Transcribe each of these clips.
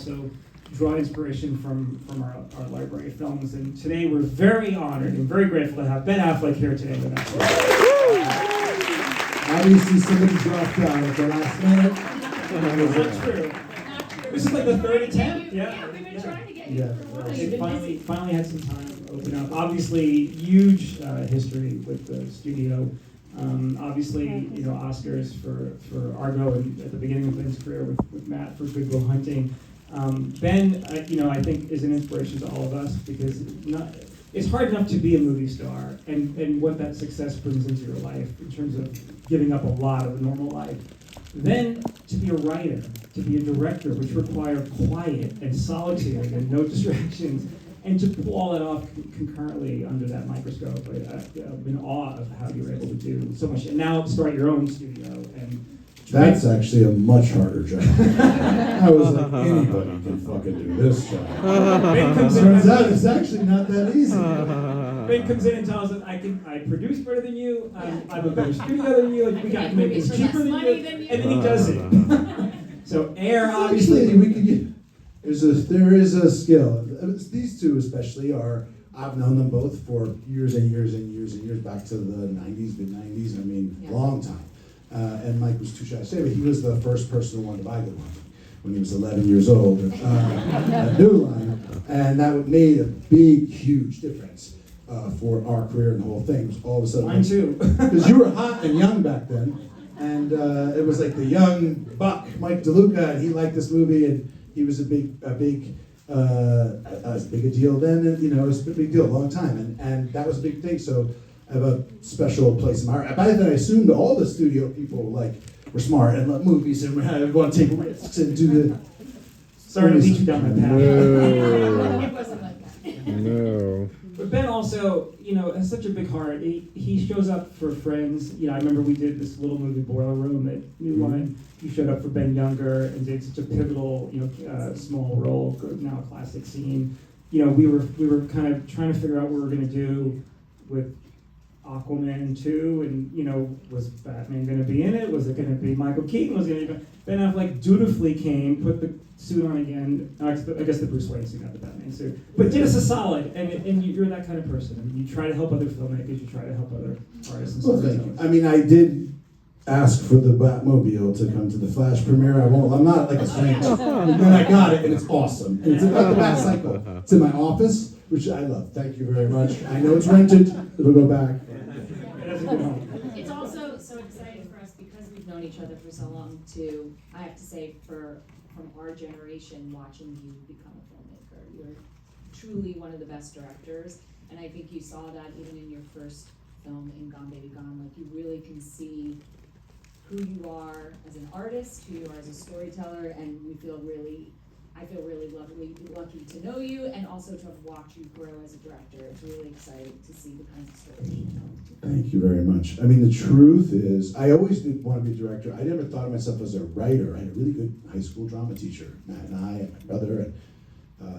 also draw inspiration from our library of films. And today we're very honored and very grateful to have Ben Affleck here today with us. Obviously, somebody dropped out at the last minute. That's true. This is like the third attempt. Yeah, we've been trying to get you for a while. It finally had some time to open up. Obviously, huge history with the studio. Obviously, Oscars for Argo and at the beginning of Ben's career with Matt for Good Will Hunting. Ben, I think is an inspiration to all of us because it's hard enough to be a movie star and what that success brings into your life in terms of giving up a lot of a normal life. Then to be a writer, to be a director, which require quiet and solitude and no distractions, and to pull all that off concurrently under that microscope. I'm in awe of how you were able to do so much. And now start your own studio. And That's actually a much harder job. I was like, anybody can fucking do this job. Ben comes in, Turns out it's actually not that easy. Ben comes in and tells us, I produce better than you, I'm a better studio than you, we got movies cheaper than you, and then he does it. So Air, obviously. Actually, we could get, there is a skill. These two especially I've known them both for years and years and years and years, back to the 90s, mid-90s, long time. And Mike was too shy to say, but he was the first person who wanted to buy Good Will Hunting when he was 11 years old at New Line. And that made a big, huge difference for our career and the whole thing. It was all of a sudden, Mine too. Because you were hot and young back then. And it was like the young buck, Mike DeLuca, and he liked this movie, and he was as big a deal then, and it was a big deal, a long time, and that was a big thing. So I have a special place in my heart. By then, I assumed all the studio people were smart and loved movies and want to take risks and do the. Sorry to lead you down that path. It wasn't like that. No. But Ben also, has such a big heart. He shows up for friends. I remember we did this little movie, Boiler Room, at New Line. He showed up for Ben Younger and did such a pivotal, small role, now a classic scene. We were kind of trying to figure out what we were going to do with Aquaman 2, and was Batman going to be in it? Was it going to be Michael Keaton? Was it going to be Ben Affleck? Dutifully came, put the suit on again. I guess the Bruce Wayne suit, not the Batman suit, but did us a solid. And you're that kind of person. You try to help other filmmakers. You try to help other artists. Well, thank you. I did ask for the Batmobile to come to the Flash premiere. I'm not like a stranger. And then I got it, and it's awesome. And it's about the Bat Cycle. It's in my office, which I love. Thank you very much. I know it's rented. It'll go back. It's also so exciting for us because we've known each other for so long to, I have to say, from our generation, watching you become a filmmaker. You're truly one of the best directors, and I think you saw that even in your first film, in Gone Baby Gone. You really can see who you are as an artist, who you are as a storyteller, and I feel really lucky to know you, and also to have watched you grow as a director. It's really exciting to see the kinds of stories you tell. Thank you very much. The truth is, I always did want to be a director. I never thought of myself as a writer. I had a really good high school drama teacher, Matt and I, and my brother, and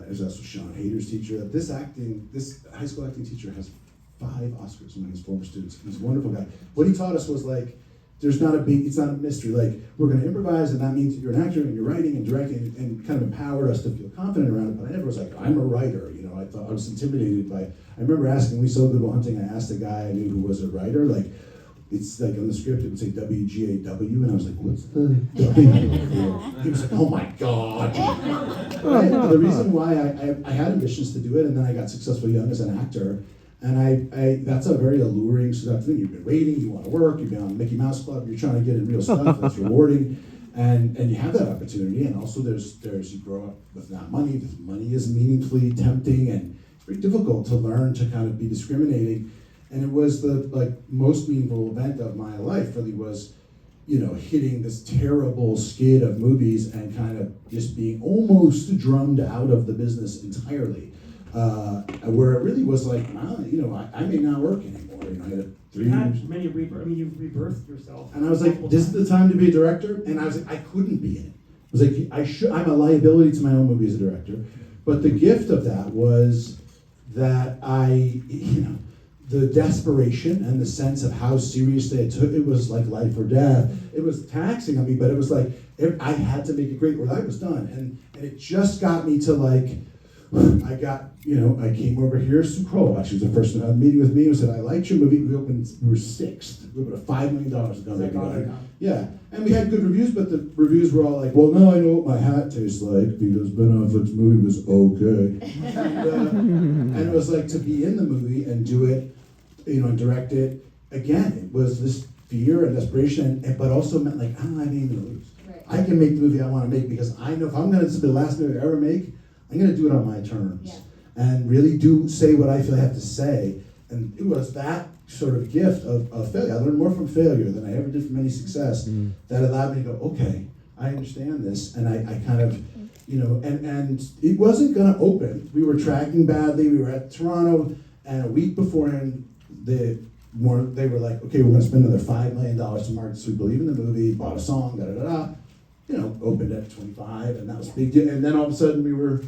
there's also Sean Hader's teacher. This high school acting teacher has 5 Oscars among his former students. He's a wonderful guy. What he taught us was it's not a mystery. We're going to improvise, and that means you're an actor and you're writing and directing, and kind of empowered us to feel confident around it. But I never was like, I'm a writer. I thought I was intimidated by. I remember asking, we saw Good Will Hunting. I asked a guy I knew who was a writer, it's like on the script it would say WGAW, and I was like, what's the W? He was like, oh my God. The reason why I had ambitions to do it, and then I got successful young as an actor. And that's a very alluring sort of thing. You've been waiting, you want to work, you've been on Mickey Mouse Club, you're trying to get in real stuff, that's rewarding. And you have that opportunity, and also there's you grow up with not money. Money is meaningfully tempting, and it's very difficult to learn to kind of be discriminating. And it was the most meaningful event of my life really was, hitting this terrible skid of movies and kind of just being almost drummed out of the business entirely. Where it really was like, I may not work anymore. I had 3 years. You've rebirthed yourself. And I was like, this is the time to be a director? And I was like, I couldn't be in it. I was like, I'm a liability to my own movie as a director. But the gift of that was that the desperation and the sense of how seriously I took it was like life or death. It was taxing on me, but it was like, I had to make it great or I was done. And it just got me to like, I came over here, Sue Crow, actually was the person who had a meeting with me, who said, I liked your movie. We were 6th. We opened a $5 million to Yeah, and we had good reviews, but the reviews were all like, well, now I know what my hat tastes like because Ben Affleck's movie was okay. And it was like to be in the movie and do it, and direct it. Again, it was this fear and desperation, but also meant like, I don't have anything to lose. Right. I can make the movie I want to make because I know if I'm going to, this is the last movie I ever make, I'm going to do it on my terms. Yeah. And really do say what I feel I have to say. And it was that sort of gift of failure. I learned more from failure than I ever did from any success that allowed me to go, okay, I understand this. And I kind of, and it wasn't going to open. We were tracking badly. We were at Toronto, and a week beforehand, they were like, okay, we're going to spend another $5 million to market, so we believe in the movie, bought a song, opened at 25, and that was a big deal. And then all of a sudden we were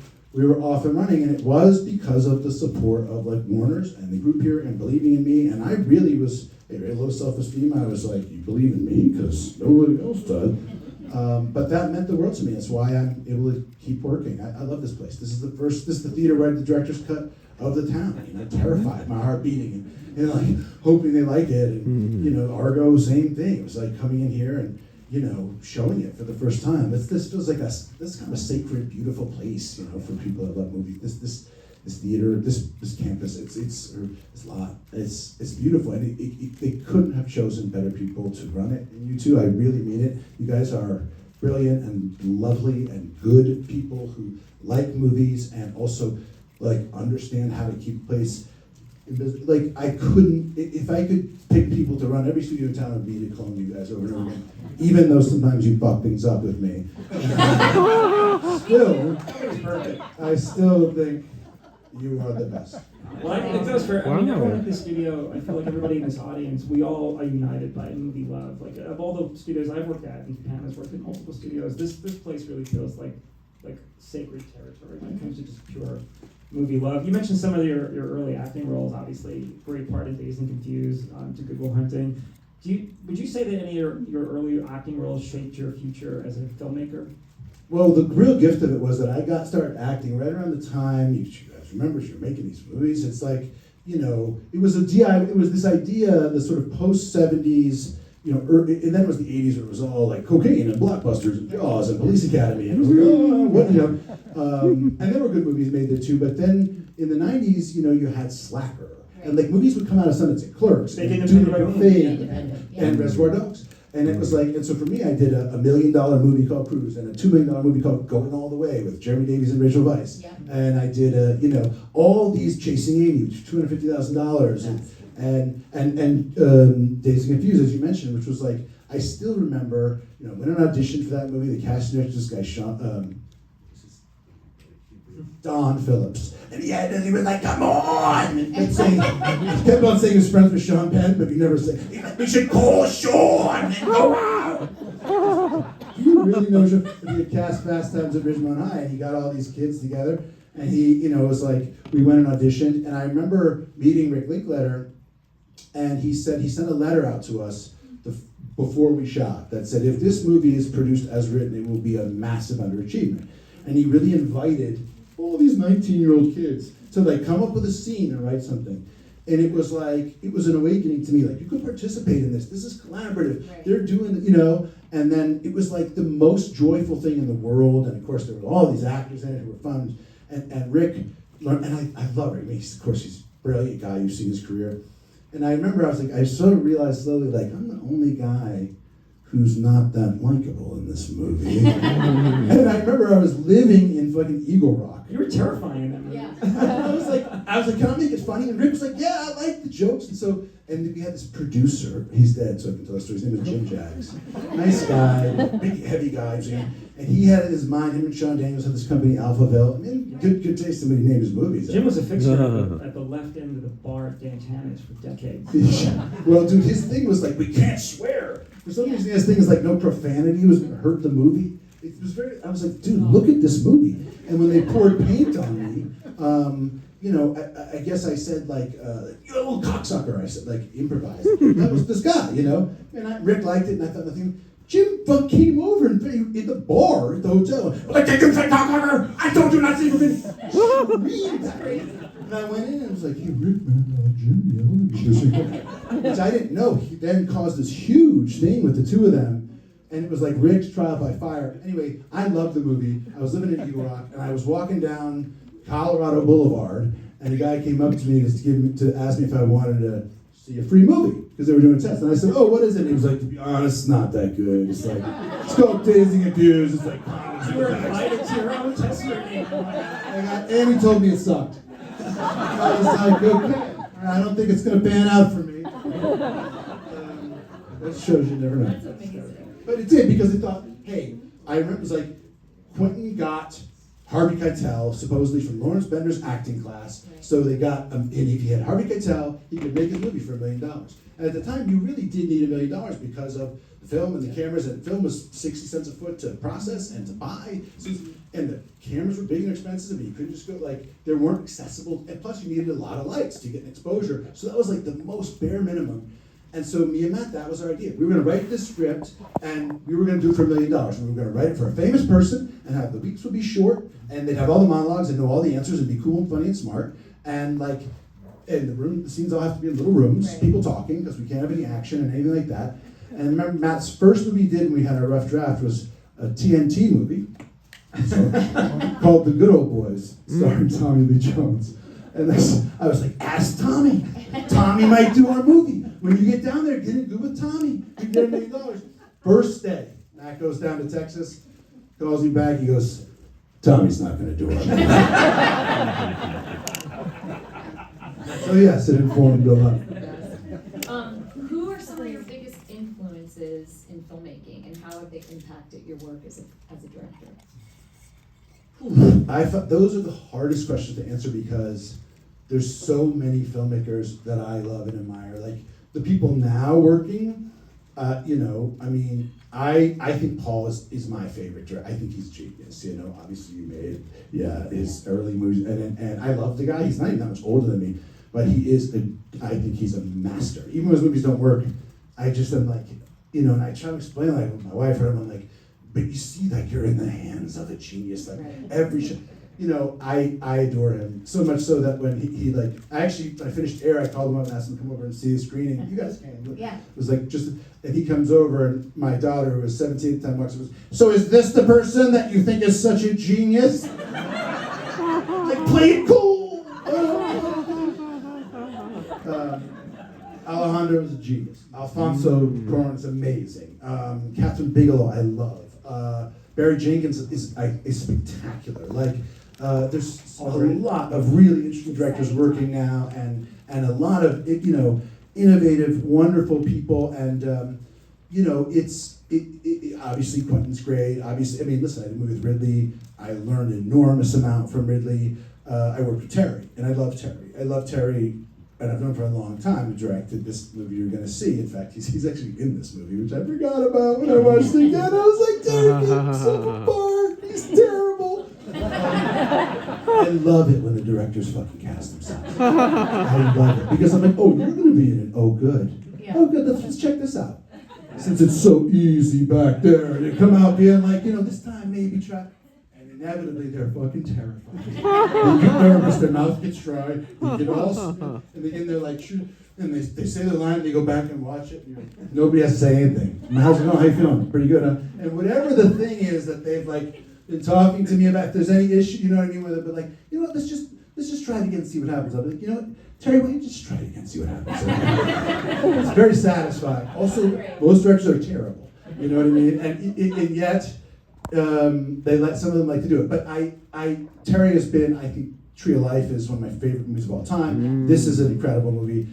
off and running, and it was because of the support of like Warner's and the group here and believing in me. And I really was very low self-esteem. I was like, you believe in me because nobody else does. But that meant the world to me. That's why I'm able to keep working. I love this place. This is the theater where I did the director's cut of the town. Terrified, my heart beating, and like hoping they like it. And Argo, same thing. It was like coming in here and showing it for the first time. This feels like this kind of a sacred, beautiful place, for people that love movies. This theater, this campus, it's beautiful, and they couldn't have chosen better people to run it. And you two, I really mean it. You guys are brilliant and lovely and good people who like movies and also like understand how to keep a place. Like I couldn't, if I could pick people to run every studio in town, it would be to clone you guys over and over again. Even though sometimes you fuck things up with me. I still think you are the best. Well, I think it goes for, everyone in this studio, I feel like everybody in this audience, we all are united by movie love. Like, of all the studios I've worked at, and Pam has worked at multiple studios, this place really feels like sacred territory when it comes to just pure movie love. You mentioned some of your early acting roles, obviously, great part in Dazed and Confused, to Good Will Hunting. Would you say that any of your early acting roles shaped your future as a filmmaker? Well, the real gift of it was that I started acting right around the time, you guys remember, you're making these movies. It's like, it was this idea, the sort of post-70s, and then it was the 80s where it was all like cocaine and blockbusters and Jaws and Police Academy. And it was like, and there were good movies made there too, but then in the 90s, you had Slacker. And like movies would come out of Sundance, Clerks, and Do the Right Thing, and Reservoir Dogs. And it was like, and so for me, I did a $1 million movie called Cruise and a $2 million movie called Going All the Way with Jeremy Davies and Rachel Weisz. Yeah. And I did, all these Chasing Amy, which was $250,000, and Dazed and Confused, as you mentioned, which was like, I still remember, when I auditioned for that movie, the casting director, this guy, Don Phillips, and he was like, "Come on!" And kept on saying his friends with Sean Penn, but he never said, "We should call Sean and go out." Do you really know Sean? He had cast Fast Times at Ridgemont High, and he got all these kids together, and he, was like, we went and auditioned, and I remember meeting Rick Linklater, and he sent a letter out to us before we shot that said, if this movie is produced as written, it will be a massive underachievement, and he really invited all these 19-year-old kids to like come up with a scene and write something. And it was like, it was an awakening to me, like you could participate in this. This is collaborative. Right. They're doing, and then it was like the most joyful thing in the world. And of course there were all these actors in it who were fun. And Rick, and I love Rick. Of course he's a brilliant guy, you've seen his career. And I remember I sort of realized slowly, like I'm the only guy who's not that likable in this movie. And I remember I was living in fucking Eagle Rock. You were terrifying in that movie. Yeah. I was like, can I make it funny? And Rick was like, yeah, I like the jokes. And we had this producer, he's dead, so I can tell the story. His name was Jim Jaggs. Nice guy, big, heavy guy. And he had in his mind, him and Sean Daniels had this company, Alphaville. I mean, good taste, somebody named his movies. Jim was a fixture at the left end of the bar at Dan Tannen's for decades. Well, dude, his thing was like, we can't swear. For some reason, his thing is like, no profanity was going to hurt the movie. It was I was like, dude, look at this movie. And when they poured paint on me, I guess I said like, you're a little cocksucker, I said, like improvised. That was this guy, And Rick liked it and I thought nothing. Jim Buck came over and in the bar at the hotel. Like, I told you not to even read that. And I went in and was like, hey, Rick, man, Jim, which I didn't know. He then caused this huge thing with the two of them. And it was like Rick's Trial by Fire. Anyway, I loved the movie. I was living in Eagle Rock, and I was walking down Colorado Boulevard, and a guy came up to me to ask me if I wanted to see a free movie, because they were doing tests. And I said, oh, what is it? And he was like, to be honest, it's not that good. It's like, it's called Dazed and Confused. It's like, You were invited to your own test screening. and he told me it sucked. I was like, okay, I don't think it's going to pan out for me. That shows you never know. That's amazing. But it did, because they thought, hey, I remember it was like, Quentin got Harvey Keitel, supposedly from Lawrence Bender's acting class. Right. So they got, and if he had Harvey Keitel, he could make his movie for $1 million. And at the time, you really did need $1 million because of the film and the cameras. And film was 60 cents a foot to process and to buy. So, and the cameras were big and expensive, and you couldn't just go, like, they weren't accessible. And plus, you needed a lot of lights to get an exposure. So that was like the most bare minimum. And so me and Matt, that was our idea. We were going to write this script, and we were going to do it for $1 million. We were going to write it for a famous person, and have the weeks would be short, and they'd have all the monologues and know all the answers and be cool and funny and smart. And like, in the scenes all have to be in little rooms, Right. people talking, because we can't have any action and anything like that. And remember, Matt's first movie he did when we had a rough draft was a TNT movie called The Good Old Boys, starring Tommy Lee Jones. And I was like, ask Tommy. Tommy might do our movie. When you get down there, get it good with Tommy. You can get $1 million. First day, Matt goes down to Texas, calls me back. He goes, Tommy's not going to do our movie. So yes, it informed a lot. Who are some of your biggest influences in filmmaking, and how have they impacted your work as a director? I thought those are the hardest questions to answer, because there's so many filmmakers that I love and admire. Like the people now working, I mean, I think Paul is my favorite director. I think he's genius. Obviously you made his early movies, and I love the guy. He's not even that much older than me, but I think he's a master. Even when his movies don't work, I just am like, and I try to explain, like with my wife, and I'm like, but you see, like, you're in the hands of a genius. Like Right. every show, I adore him so much so that when he like, when I finished Air, I called him up and asked him to come over and see the screening. You guys can. Yeah. It was like and he comes over, and my daughter, who was 17 at the time, walks over. So is this the person that you think is such a genius? Like, play it cool. Alejandro is a genius. Alfonso Cuarón is amazing. Catherine Bigelow, I love. Barry Jenkins is spectacular. Like, there's a lot of really interesting directors working now, and a lot of innovative, wonderful people, and it's obviously Quentin's great. Obviously, I mean, listen, I did a movie with Ridley. I learned an enormous amount from Ridley. I worked with Terry, and I love Terry. And I've known for a long time, who directed this movie you're going to see. In fact, he's actually in this movie, which I forgot about when I watched it again. I was like, Terry, get himself apart. He's terrible. I love it when the directors fucking cast themselves. I love it. Because I'm like, oh, you're going to be in it. Oh, good. Yeah. Oh, good. Let's check this out. Since it's so easy back there, they come out being like, this time maybe try. Inevitably, they're fucking terrified. They get nervous, their mouth gets dry, they get all smooth, and they're like, shoot, and they say the line, and they go back and watch it, and nobody has to say anything. How's it going? How you feeling? Pretty good, huh? And whatever the thing is that they've like been talking to me about, if there's any issue, you know what I mean, with it, but like, let's just try it again and see what happens. I'll be like, Terry, why don't you just try it again and see what happens? It's very satisfying. Also, most directors are terrible, you know what I mean? And yet, they let some of them like to do it, but Terry has been, I think, Tree of Life is one of my favorite movies of all time. This is an incredible movie.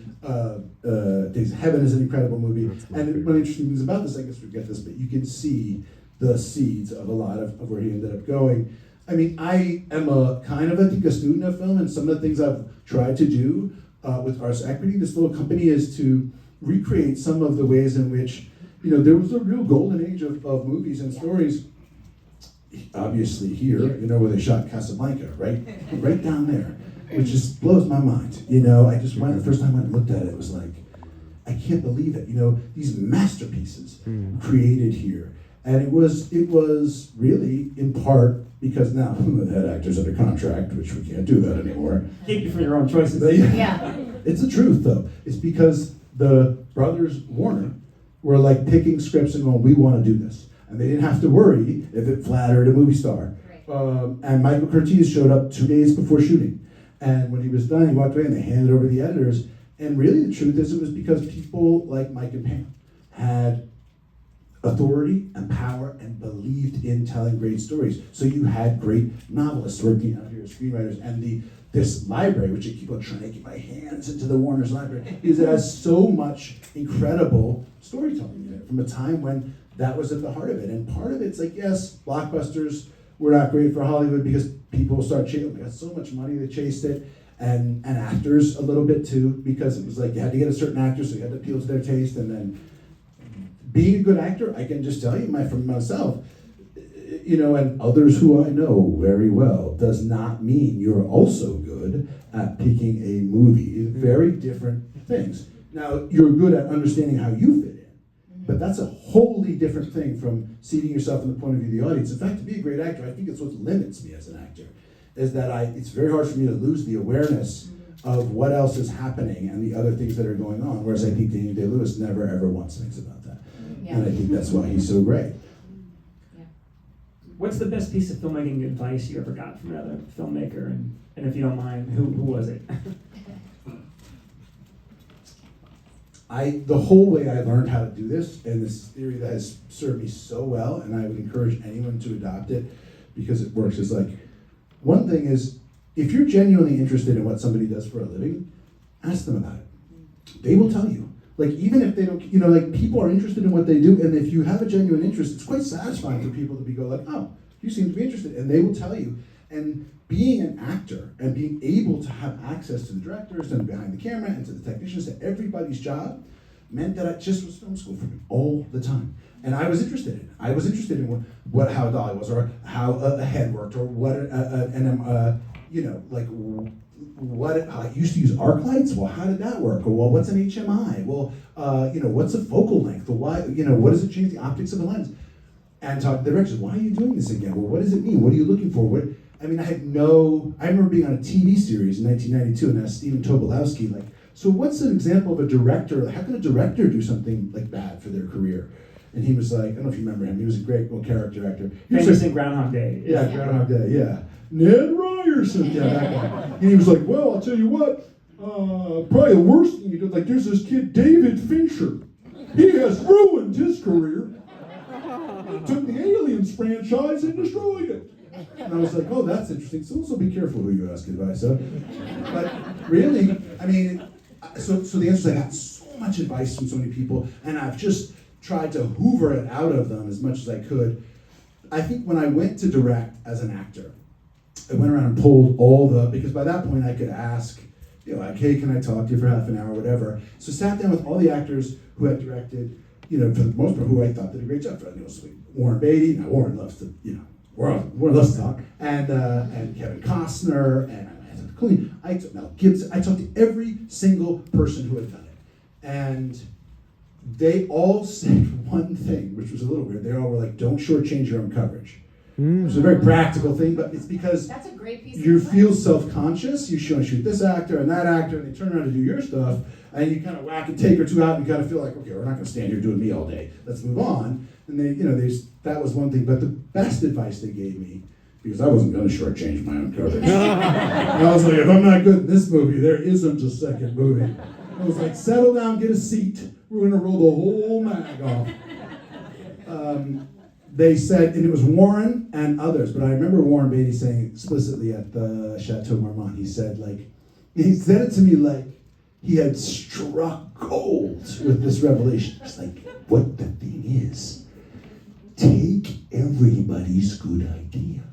Days of Heaven is an incredible movie. And one of the interesting things about this, I guess we get this, but you can see the seeds of a lot of where he ended up going. I mean, I am a kind of, I think, a student of film, and some of the things I've tried to do with Ars Equity, this little company, is to recreate some of the ways in which, there was a real golden age of movies and stories. Obviously here, where they shot Casablanca, right down there, which just blows my mind. I just went, the first time I looked at it, it was like, I can't believe it. You know, these masterpieces created here. And it was really in part because now the head actor's under contract, which we can't do that anymore. Keep you from your own choices. But Yeah. it's the truth though. It's because the brothers Warner were like picking scripts and going, we want to do this. And they didn't have to worry if it flattered a movie star. Right. And Michael Curtiz showed up 2 days before shooting. And when he was done, he walked away and they handed it over to the editors. And really the truth is it was because people like Mike and Pam had authority and power and believed in telling great stories. So you had great novelists working out here, screenwriters, and this library, which I keep on trying to get my hands into the Warner's library, is it has so much incredible storytelling in it from a time when that was at the heart of it. And part of it's like, yes, blockbusters were not great for Hollywood because people start chasing, they got so much money they chased it, and actors a little bit too, because it was like you had to get a certain actor, so you had to appeal to their taste, and then being a good actor, I can just tell you from myself, you know, and others who I know very well, does not mean you're also good at picking a movie. Very different things. Now, you're good at understanding how you fit in, but that's a wholly different thing from seating yourself in the point of view of the audience. In fact, to be a great actor, I think it's what limits me as an actor, is that it's very hard for me to lose the awareness of what else is happening and the other things that are going on, whereas I think Daniel Day-Lewis never ever once thinks about that. Yeah. And I think that's why he's so great. Yeah. What's the best piece of filmmaking advice you ever got from another filmmaker? And if you don't mind, who was it? The whole way I learned how to do this, and this theory that has served me so well, and I would encourage anyone to adopt it because it works, is like, one thing is, if you're genuinely interested in what somebody does for a living, ask them about it. They will tell you. Like, even if they don't, you know, like, people are interested in what they do, and if you have a genuine interest, it's quite satisfying for people to go like, oh, you seem to be interested, and they will tell you. And being an actor and being able to have access to the directors and behind the camera and to the technicians, to everybody's job, meant that I just was film school for me all the time. And I was interested in it. I was interested in how a dolly was, or how a head worked, or what you know, like, what I used to use arc lights. Well, how did that work? Or, well, what's an HMI? Well, you know, what's a focal length? Well, why, you know, what does it change the optics of a lens? And talk to the directors. Why are you doing this again? Well, what does it mean? What are you looking for? I remember being on a TV series in 1992, and asked Stephen Tobolowsky, like, so what's an example of a director? How can a director do something like bad for their career? And he was like, I don't know if you remember him. He was a great character actor. He was Famous like, in Groundhog Day. yeah, Groundhog Day, yeah. Ned Ryerson, yeah, that guy. And he was like, well, I'll tell you what, probably the worst thing you did, like, there's this kid, David Fincher. He has ruined his career. He took the Aliens franchise and destroyed it. And I was like, oh, that's interesting. So also be careful who you ask advice of. But really, I mean, so the answer is I got so much advice from so many people, and I've just tried to hoover it out of them as much as I could. I think when I went to direct as an actor, I went around and pulled because by that point I could ask, you know, like, hey, can I talk to you for half an hour, whatever. So sat down with all the actors who had directed, you know, for the most part, who I thought did a great job. You know, so Warren Beatty, now Warren loves to, you know, Warren loves to talk, and Kevin Costner, and I took Mel Gibson. I talked to every single person who had done it, and they all said one thing, which was a little weird. They all were like, don't shortchange your own coverage. Which is a very practical thing, but it's because That's a great piece you of advice. feel self-conscious. You shoot this actor and that actor, and they turn around to do your stuff, and you kind of whack a take or two out, and you kind of feel like, okay, we're not going to stand here doing me all day. Let's move on. And that was one thing. But the best advice they gave me, because I wasn't going to shortchange my own coverage. And I was like, if I'm not good in this movie, there isn't a second movie. I was like, settle down, get a seat. We're going to roll the whole mag off. They said, and it was Warren and others, but I remember Warren Beatty saying explicitly at the Chateau Marmont, he said it to me like he had struck gold with this revelation. It's like, what the thing is, take everybody's good idea,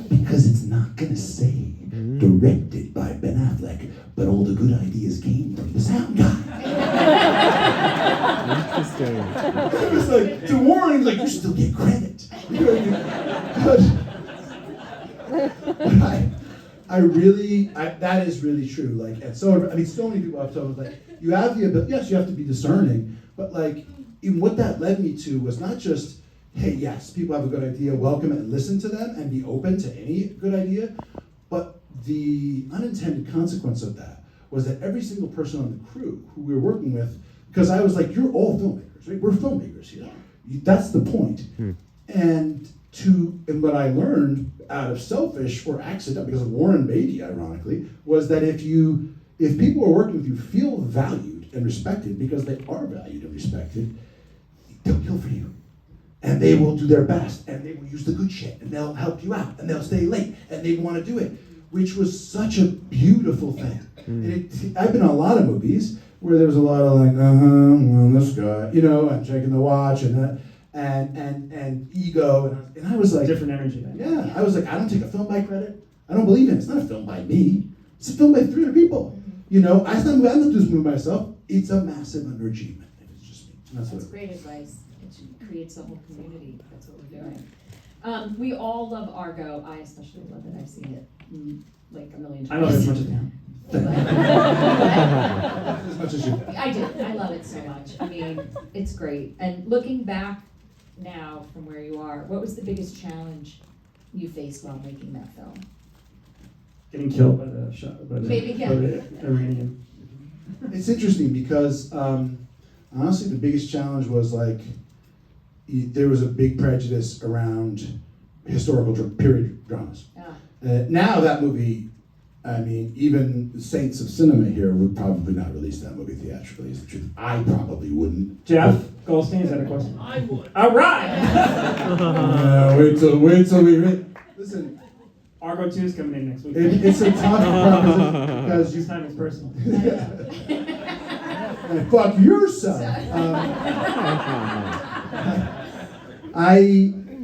because it's not going to say directed by Ben Affleck, but all the good ideas came from the sound guy. Interesting. It was like, to Warren, like, you still get credit. You know, that is really true. Like, and so I mean, so many people have told me, like, you have the ability. Yes, you have to be discerning, but like, even what that led me to was not just, hey, yes, people have a good idea, welcome it and listen to them and be open to any good idea, but the unintended consequence of that was that every single person on the crew who we were working with, because I was like, you're all filmmakers, right? We're filmmakers here. That's the point. And what I learned out of selfish or accident, because of Warren Beatty, ironically, was that if people are working with you feel valued and respected, because they are valued and respected, they'll kill for you. And they will do their best, and they will use the good shit, and they'll help you out, and they'll stay late, and they want to do it, which was such a beautiful thing. And I've been on a lot of movies where there was a lot of like, well, this guy, you know, and checking the watch, and ego, and I was like, Different energy then. yeah, I was like, I don't take a film by credit. I don't believe in it. It's not a film by me. It's a film by 300 people. You know, I'm not doing this movie myself. It's a massive underachievement. It's just me. That's great advice. It creates a whole community. That's what we're doing. We all love Argo. I especially love it. I've seen it like a million times. I love it as much as him. As much as you. I do. I love it so much. I mean, it's great. And looking back now from where you are, what was the biggest challenge you faced while making that film? Getting killed by the Maybe, yeah. by the Iranian. It's interesting because honestly, the biggest challenge was like there was a big prejudice around historical period dramas. Now that movie, I mean, even saints of cinema here would probably not release that movie theatrically, is the truth. I probably wouldn't. Jeff Goldstein, is that a question? I would. All right. Wait till we listen. Argo 2 is coming in next week. It's a tough proposition because This time it's personal. fuck yourself.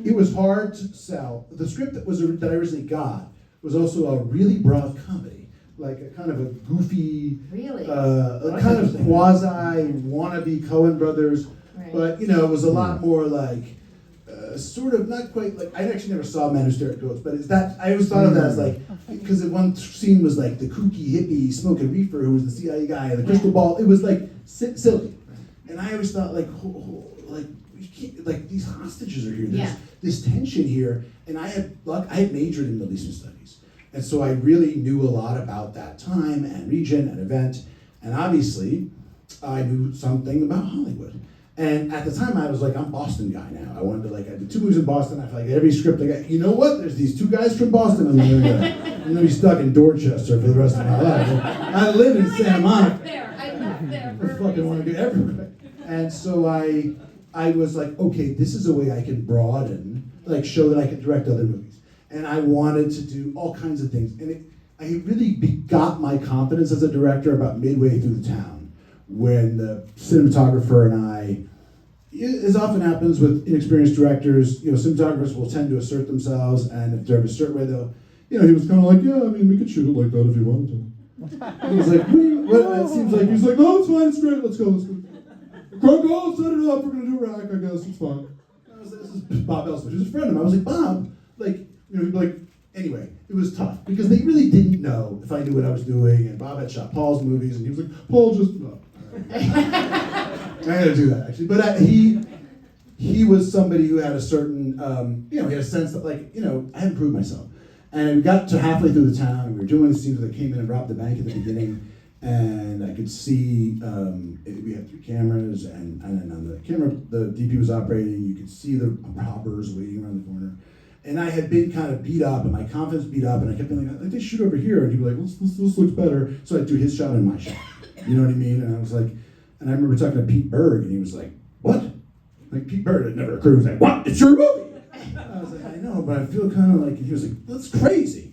It was hard to sell. The script that I originally got was also a really broad comedy, like a kind of a goofy, Really? a kind of quasi wannabe Coen Brothers, Right. but it was a lot more like. Sort of not quite like I actually never saw Man Who Stared at Ghosts, but it's that I always thought of that as like because the one scene was like the kooky hippie smoking reefer who was the CIA guy and the crystal ball. It was like silly, and I always thought like you can't, like these hostages are here. There's this tension here, and I had majored in Middle Eastern studies, and so I really knew a lot about that time and region and event, and obviously I knew something about Hollywood. And at the time, I was like, I'm a Boston guy now. I wanted to I did 2 movies in Boston. I feel like every script I got, you know what? There's these 2 guys from Boston. I'm gonna be stuck in Dorchester for the rest of my life. I live in Santa Monica. I left there. I fucking want to do everywhere. And so I was like, okay, this is a way I can broaden, like show that I can direct other movies. And I wanted to do all kinds of things. And I really got my confidence as a director about midway through The Town, when the cinematographer and I, as often happens with inexperienced directors, cinematographers will tend to assert themselves, and if they're a certain way, they'll, he was kind of like, yeah, I mean, we could shoot it like that if you wanted to. He was like, what? It seems like, he's like, no, it's fine, it's great, let's go. Go, set it up, we're gonna do rack, I guess, it's fine. This is Bob Elsman, who's a friend of mine. I was like, Bob, he'd be like, anyway, it was tough, because they really didn't know if I knew what I was doing, and Bob had shot Paul's movies, and he was like, Paul, just, no. I had to do that, actually. But he was somebody who had a certain, he had a sense that, I hadn't proved myself. And we got to halfway through The Town, and we were doing the scenes where they came in and robbed the bank at the beginning, and I could see, we had 3 cameras, and on the camera the DP was operating, you could see the robbers waiting around the corner. And I had been kind of beat up, and my confidence beat up, and I kept being like, they shoot over here, and he'd be like, this looks better. So I'd do his shot and my shot. You know what I mean? And I was like, and I remember talking to Pete Berg, and he was like, what? Like, Pete Berg had never occurred. He was like, what? It's your movie! I was like, I know, but I feel kind of like, and he was like, that's crazy.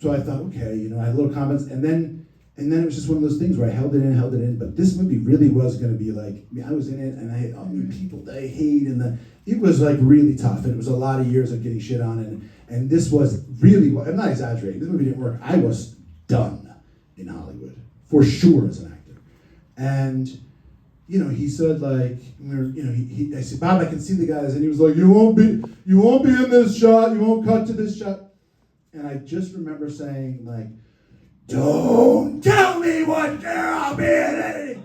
So I thought, okay, I had little comments, and then it was just one of those things where I held it in, but this movie really was going to be like, I was in it, and I had all these people that I hate, and it was like really tough, and it was a lot of years of getting shit on, and this was really, I'm not exaggerating, this movie didn't work. I was done in Hollywood, for sure, as an actor. And, he said I said, Bob, I can see the guys, and he was like, you won't be in this shot, you won't cut to this shot. And I just remember saying, like, don't tell me what year I'll be in!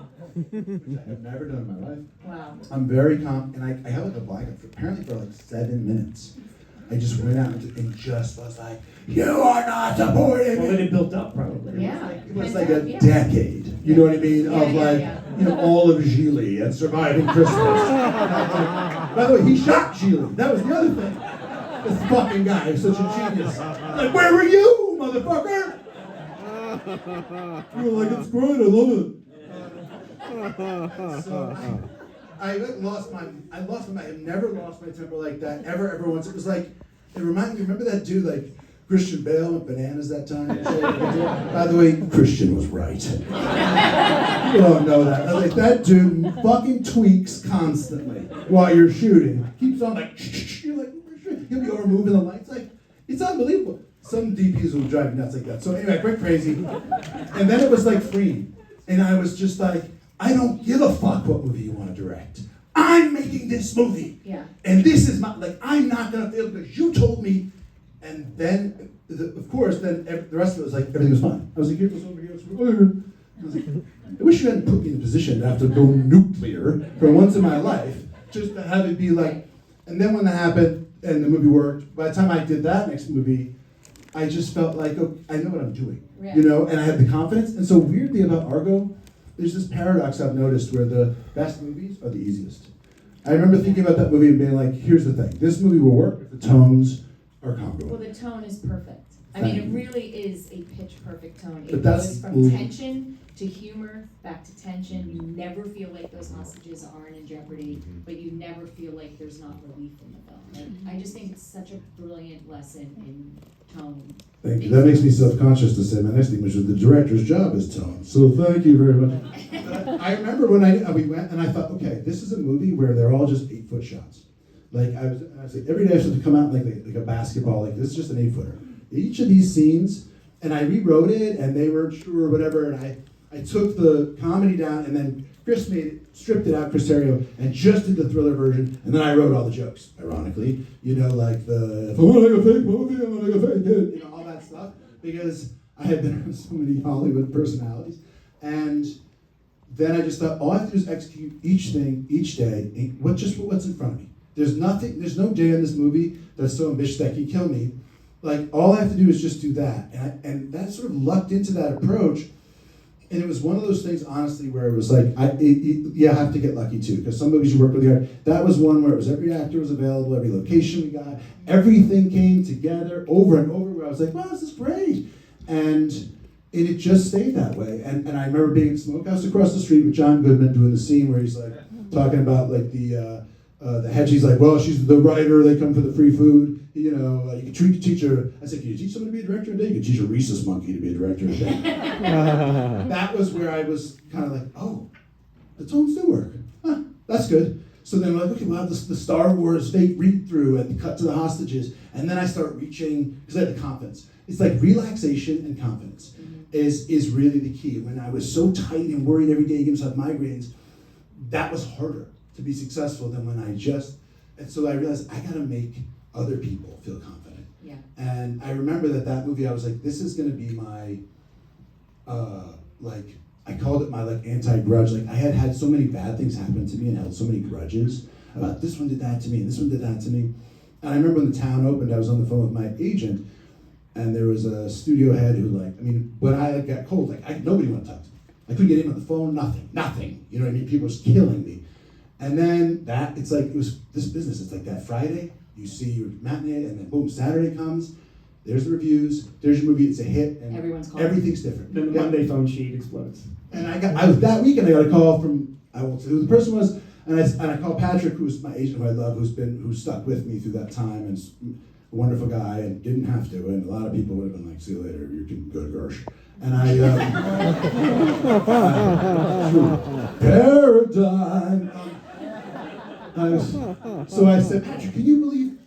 Which I have never done in my life. Wow. I'm very calm, and I have like a blackout, apparently for like 7 minutes. I just went out and just was like, you are not supporting Well, me! then it built up probably. Yeah. It was like a decade, you know what I mean, of like, you know, all of Gigli and surviving Christmas. By the way, he shot Gigli. That was the other thing. This fucking guy is such a genius. Like, where were you, motherfucker? You were like, it's great, I love it. So I lost my mind. I have never lost my temper like that ever once. It was like, it reminded me. Remember that dude like Christian Bale with Bananas that time? By the way, Christian was right. You don't know that. I was like, that dude fucking tweaks constantly while you're shooting. Keeps on like, you're like, he'll be over moving the lights. Like, it's unbelievable. Some DPs will drive you nuts like that. So anyway, I went crazy, and then it was like free, and I was just like, I don't give a fuck what movie you want to direct. I'm making this movie. Yeah. And this is my, like, I'm not going to fail because you told me. And then, of course, then the rest of it was like, everything was fine. I was like, here it goes over here. I was like, I wish you hadn't put me in a position to have to go nuclear for once in my life, just to have it be like, and then when that happened and the movie worked, by the time I did that next movie, I just felt like, oh, I know what I'm doing, you know, and I had the confidence. And so weirdly about Argo, there's this paradox I've noticed where the best movies are the easiest. I remember thinking about that movie and being like, here's the thing, this movie will work if the tones are congruent. Well, the tone is perfect. I mean, it really is a pitch perfect tone. It But goes from tension to humor, back to tension. You never feel like those hostages aren't in jeopardy, but you never feel like there's not relief in the film. And I just think it's such a brilliant lesson in tone. Thank you. That makes me self-conscious to say my next thing, which is the director's job is tone. So thank you very much. I remember when we went and I thought, okay, this is a movie where they're all just 8-foot shots. Like I was like, every day I should come out like a basketball. Like this is just an 8-footer. Each of these scenes, and I rewrote it, and they weren't sure or whatever. And I took the comedy down, and then Chris stripped it out, Chris Terrio, and just did the thriller version. And then I wrote all the jokes. Ironically, you know, like if I want to make a fake movie, I'm gonna make a fake it, you know, all that stuff. Because I had been around so many Hollywood personalities, and then I just thought all I have to do is execute each thing each day. What's in front of me. There's no day in this movie that's so ambitious that can kill me. Like, all I have to do is just do that. And that sort of lucked into that approach. And it was one of those things, honestly, where it was like, I have to get lucky too, because some movies you work really hard. That was one where it was every actor was available, every location we got, everything came together over and over, where I was like, wow, this is great. And it just stayed that way. And I remember being at Smokehouse across the street with John Goodman doing the scene where he's like, talking about like the head, she's like, well, she's the writer, they come for the free food, you know, you can teach her. I said, can you teach someone to be a director today? You can teach a rhesus monkey to be a director today. That was where I was kind of like, oh, the tones do work. Huh, that's good. So then I'm like, okay, we'll have the Star Wars fake read-through and cut to the hostages. And then I start reaching, because I had the confidence. It's like relaxation and confidence is really the key. When I was so tight and worried every day, getting myself migraines, that was harder to be successful than when and so I realized I gotta make other people feel confident. Yeah. And I remember that movie, I was like, this is gonna be my, I called it my anti-grudge. Like I had so many bad things happen to me and held so many grudges about this one did that to me and this one did that to me. And I remember when the town opened, I was on the phone with my agent, and there was a studio head who when I got cold, nobody wanted to talk to me. I couldn't get in on the phone, nothing. You know what I mean? People were killing me. And then it was this business. It's like that Friday, you see your matinee, and then boom, Saturday comes, there's the reviews, there's your movie, it's a hit, and everything's different. Then the Monday phone sheet explodes. And that weekend I got a call from, I won't say who the person was, and I called Patrick, who's my agent who I love, who's stuck with me through that time, and is a wonderful guy, and didn't have to, and a lot of people would have been like, see you later, you can go to Gersh. And paradigm. So I said, Patrick, can you believe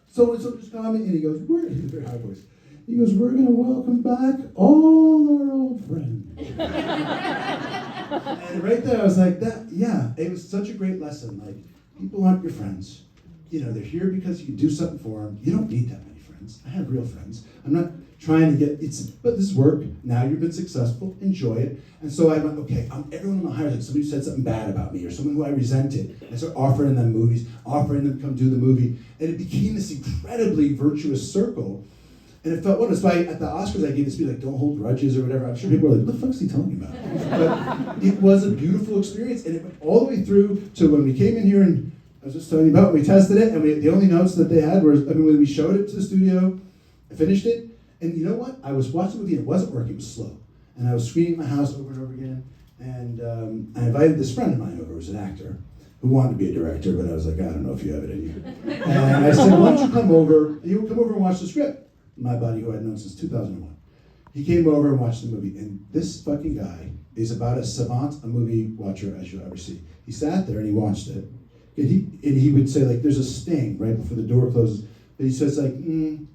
so-and-so just commented? And he goes, he has a very high voice. He goes, we're going to welcome back all our old friends. And right there, I was like, it was such a great lesson. Like, people aren't your friends. You know, they're here because you can do something for them. You don't need that many friends. I have real friends. I'm not trying to get, but this is work. Now you've been successful, enjoy it. And so I went, okay, everyone in my hire, like somebody who said something bad about me or someone who I resented. And so offering them movies, offering them to come do the movie. And it became this incredibly virtuous circle. And it felt wonderful. So at the Oscars, I gave this speech like, don't hold grudges or whatever. I'm sure people were like, what the fuck is he talking about? But it was a beautiful experience. And it went all the way through to when we came in here and I was just telling you about, we tested it. And the only notes that they had were, when we showed it to the studio, I finished it. And you know what? I was watching the movie and it wasn't working, it was slow. And I was screening my house over and over again. And I invited this friend of mine over, who was an actor, who wanted to be a director, but I was like, I don't know if you have it in you. And I said, why don't you come over? You would come over and watch the script. My buddy, who I'd known since 2001. He came over and watched the movie. And this fucking guy is about as savant a movie watcher as you'll ever see. He sat there and he watched it. And he would say, like, there's a sting right before the door closes. But he says, like, he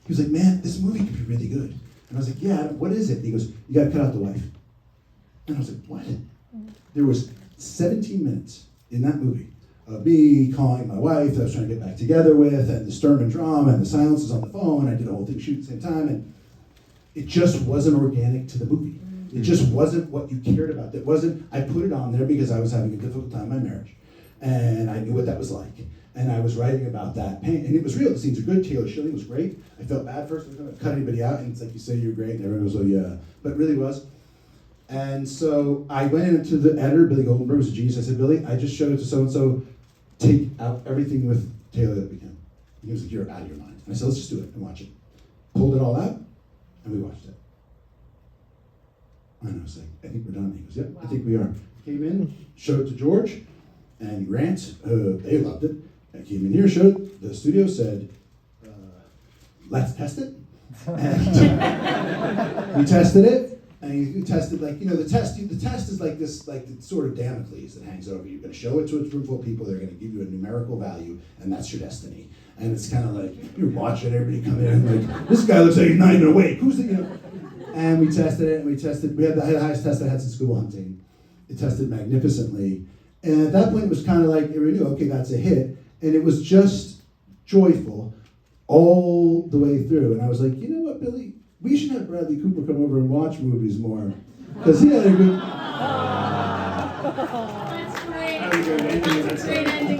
was like, man, this movie could be really good. And I was like, yeah, what is it? And he goes, you gotta cut out the wife. And I was like, what? There was 17 minutes in that movie of me calling my wife that I was trying to get back together with, and the Sturm and drama, and the silences on the phone. I did a whole thing shoot at the same time, and it just wasn't organic to the movie. It just wasn't what you cared about. It wasn't, I put it on there because I was having a difficult time in my marriage. And I knew what that was like. And I was writing about that pain. And it was real. The scenes are good. Taylor Schilling was great. I felt bad first. I was going to cut anybody out. And it's like, you say you're great. And everyone goes, oh, yeah. But it really was. And so I went into the editor, Billy Goldenberg, was a genius. I said, Billy, I just showed it to so-and-so. Take out everything with Taylor that we can. And he was like, you're out of your mind. And I said, let's just do it and watch it. Pulled it all out, and we watched it. And I was like, I think we're done. He goes, yep, wow. I think we are. Came in, showed it to George and Grant. They loved it. I came in here, showed it. The studio said, let's test it. And we tested it. And you tested, like, the test is like this, like the sort of Damocles that hangs over you. You're going to show it to a room full of people, they're going to give you a numerical value, and that's your destiny. And it's kind of like, you're watching everybody come in, like, this guy looks like he's not even awake, who's the, And we tested it, and we had the highest test I had since School Hunting. It tested magnificently. And at that point, it was kind of like, everybody knew, okay, that's a hit. And it was just joyful all the way through. And I was like, you know what, Billy? We should have Bradley Cooper come over and watch movies more. Because he had a good... That's great. That's a great ending.